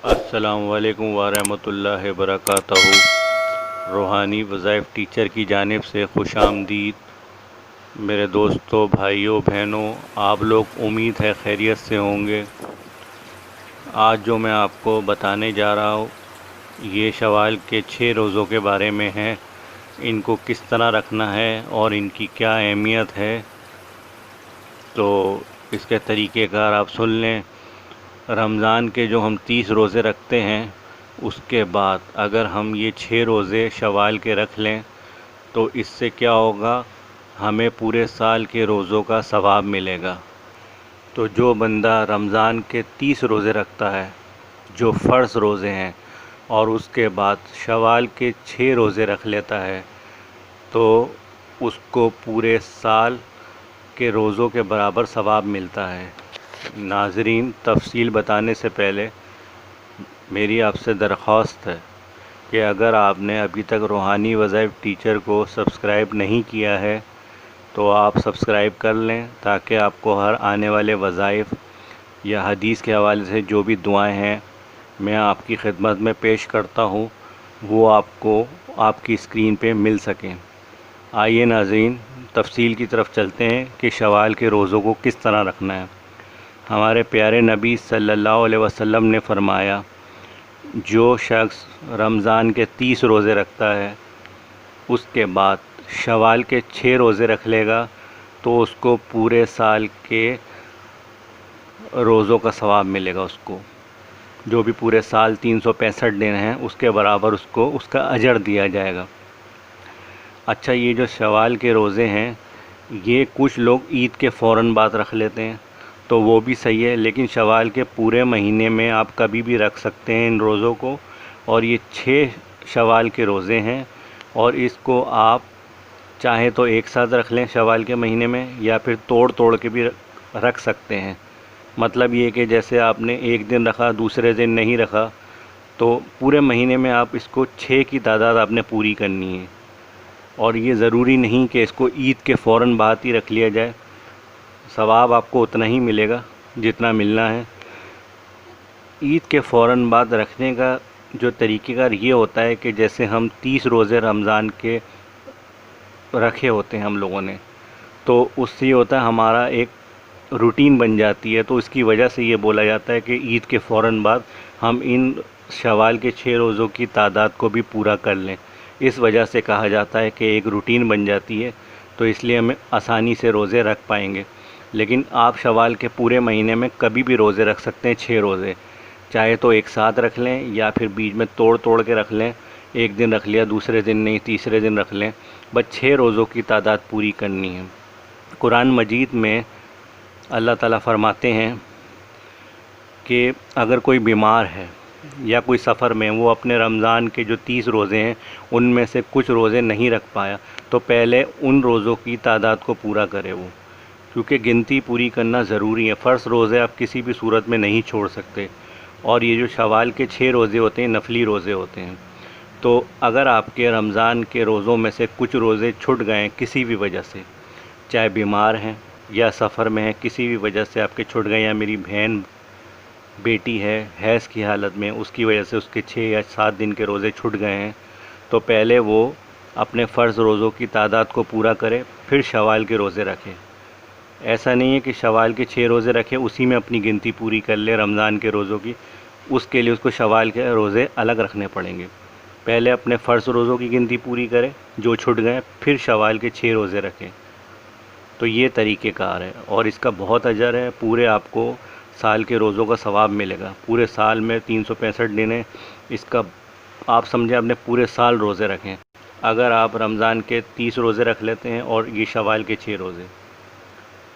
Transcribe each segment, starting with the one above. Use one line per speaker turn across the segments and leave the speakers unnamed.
अस्सलामु अलैकुम वरहमतुल्लाहि वबरकातुहू। रूहानी वज़ाइफ टीचर की जानिब से खुशामदीद। मेरे दोस्तों, भाइयों, बहनों, आप लोग उम्मीद है खैरियत से होंगे। आज जो मैं आपको बताने जा रहा हूँ ये शवाल के 6 रोज़ों के बारे में है। इनको किस तरह रखना है और इनकी क्या अहमियत है, तो इसके तरीक़ेकार आप सुन लें। रमज़ान के जो हम 30 रोज़े रखते हैं उसके बाद अगर हम ये 6 रोज़े शवाल के रख लें तो इससे क्या होगा, हमें पूरे साल के रोज़ों का सवाब मिलेगा। तो जो बंदा रमज़ान के 30 रोज़े रखता है जो फ़र्ज़ रोज़े हैं और उसके बाद शवाल के 6 रोज़े रख लेता है तो उसको पूरे साल के रोज़ों के बराबर सवाब मिलता है। नाज़रीन, तफ़सील बताने से पहले मेरी आपसे दरख्वास्त है कि अगर आपने अभी तक रूहानी वज़ाइफ टीचर को सब्सक्राइब नहीं किया है तो आप सब्सक्राइब कर लें, ताकि आपको हर आने वाले वज़ाइफ या हदीस के हवाले से जो भी दुआएं हैं मैं आपकी खिदमत में पेश करता हूँ वो आपको आपकी स्क्रीन पे मिल सकें। आइए नाज़रीन, तफ़सील की तरफ चलते हैं कि शवाल के रोज़ों को किस तरह रखना है। हमारे प्यारे नबी सल्लल्लाहु अलैहि वसल्लम ने फ़रमाया, जो शख्स रमज़ान के 30 रोज़े रखता है उसके बाद शवाल के 6 रोज़े रख लेगा तो उसको पूरे साल के रोज़ों का सवाब मिलेगा। उसको जो भी पूरे साल 365 दिन हैं उसके बराबर उसको उसका अजर दिया जाएगा। अच्छा, ये जो शवाल के रोज़े हैं ये कुछ लोग ईद के फ़ौरन बाद रख लेते हैं तो वो भी सही है, लेकिन शवाल के पूरे महीने में आप कभी भी रख सकते हैं इन रोज़ों को। और ये 6 शवाल के रोज़े हैं और इसको आप चाहे तो एक साथ रख लें शवाल के महीने में, या फिर तोड़ तोड़ के भी रख सकते हैं। मतलब ये कि जैसे आपने एक दिन रखा दूसरे दिन नहीं रखा, तो पूरे महीने में आप इसको 6 की तादाद आपने पूरी करनी है। और ये ज़रूरी नहीं कि इसको ईद के फ़ौरन बाद ही रख लिया जाए, सवाब आपको उतना ही मिलेगा जितना मिलना है। ईद के फ़ौरन बाद रखने का जो तरीक़ेकार ये होता है कि जैसे हम 30 रोज़े रमज़ान के रखे होते हैं हम लोगों ने, तो उससे ये होता है हमारा एक रूटीन बन जाती है। तो इसकी वजह से ये बोला जाता है कि ईद के फ़ौरन बाद हम इन शवाल के 6 रोज़ों की तादाद को भी पूरा कर लें। इस वजह से कहा जाता है कि एक रूटीन बन जाती है, तो इसलिए हमें आसानी से रोज़े रख पाएंगे। लेकिन आप शवाल के पूरे महीने में कभी भी रोज़े रख सकते हैं 6 रोज़े, चाहे तो एक साथ रख लें या फिर बीच में तोड़ तोड़ के रख लें। एक दिन रख लिया, दूसरे दिन नहीं, तीसरे दिन रख लें, बस 6 रोज़ों की तादाद पूरी करनी है। कुरान मजीद में अल्लाह ताला फरमाते हैं कि अगर कोई बीमार है या कोई सफ़र में, वो अपने रमज़ान के जो 30 रोज़े हैं उनमें से कुछ रोज़े नहीं रख पाया, तो पहले उन रोज़ों की तादाद को पूरा करे वो, क्योंकि गिनती पूरी करना ज़रूरी है। फ़र्ज़ रोज़े आप किसी भी सूरत में नहीं छोड़ सकते। और ये जो शवाल के 6 रोज़े होते हैं नफली रोज़े होते हैं। तो अगर आपके रमज़ान के रोज़ों में से कुछ रोज़े छूट गए किसी भी वजह से, चाहे बीमार हैं या सफ़र में हैं, किसी भी वजह से आपके छूट गए, या मेरी बहन बेटी है हैज़ की हालत में, उसकी वजह से उसके 6 या 7 दिन के रोज़े छूट गए हैं, तो पहले वो अपने फ़र्ज़ रोज़ों की तादाद को पूरा करे, फिर शवाल के रोज़े रखे। ऐसा नहीं है कि शवाल के 6 रोज़े रखे उसी में अपनी गिनती पूरी कर ले रमज़ान के रोज़ों की, उसके लिए उसको शवाल के रोज़े अलग रखने पड़ेंगे। पहले अपने फ़र्ज़ रोज़ों की गिनती पूरी करे जो छूट गए, फिर शवाल के 6 रोज़े रखें। तो ये तरीक़ेकार है और इसका बहुत अजर है। पूरे आपको साल के रोज़ों का सवाब मिलेगा। पूरे साल में 365 दिन है, इसका आप समझें आपने पूरे साल रोज़े रखें। अगर आप रमज़ान के 30 रोज़े रख लेते हैं और ये शवाल के 6 रोज़े,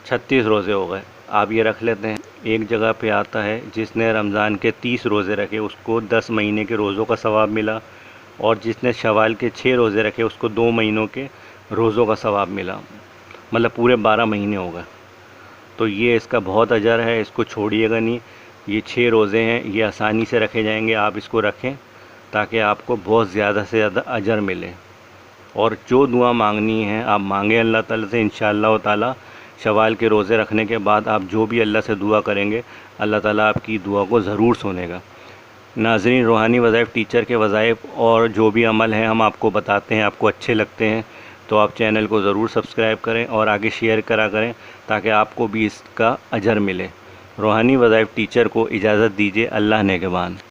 36 रोज़े हो गए। आप ये रख लेते हैं। एक जगह पे आता है जिसने रमज़ान के 30 रोज़े रखे उसको 10 महीने के रोज़ों का सवाब मिला, और जिसने शवाल के 6 रोज़े रखे उसको 2 महीनों के रोज़ों का सवाब मिला, मतलब पूरे 12 महीने हो गए। तो ये इसका बहुत अजर है, इसको छोड़िएगा नहीं। ये 6 रोज़े हैं, ये आसानी से रखे जाएंगे। आप इसको रखें ताकि आपको बहुत ज़्यादा से ज़्यादा अजर मिले। और जो दुआ मांगनी है आप मांगें अल्लाह ताला से। इंशाअल्लाह ताला शवाल के रोज़े रखने के बाद आप जो भी अल्लाह से दुआ करेंगे अल्लाह ताला आपकी दुआ को ज़रूर सुनेगा। नाज़रीन, रूहानी वज़ाइफ टीचर के वज़ाइफ और जो भी अमल हैं हम आपको बताते हैं, आपको अच्छे लगते हैं तो आप चैनल को ज़रूर सब्सक्राइब करें और आगे शेयर करा करें ताकि आपको भी इसका अजर मिले। रूहानी वज़ाइफ टीचर को इजाज़त दीजिए। अल्लाह नेगबान।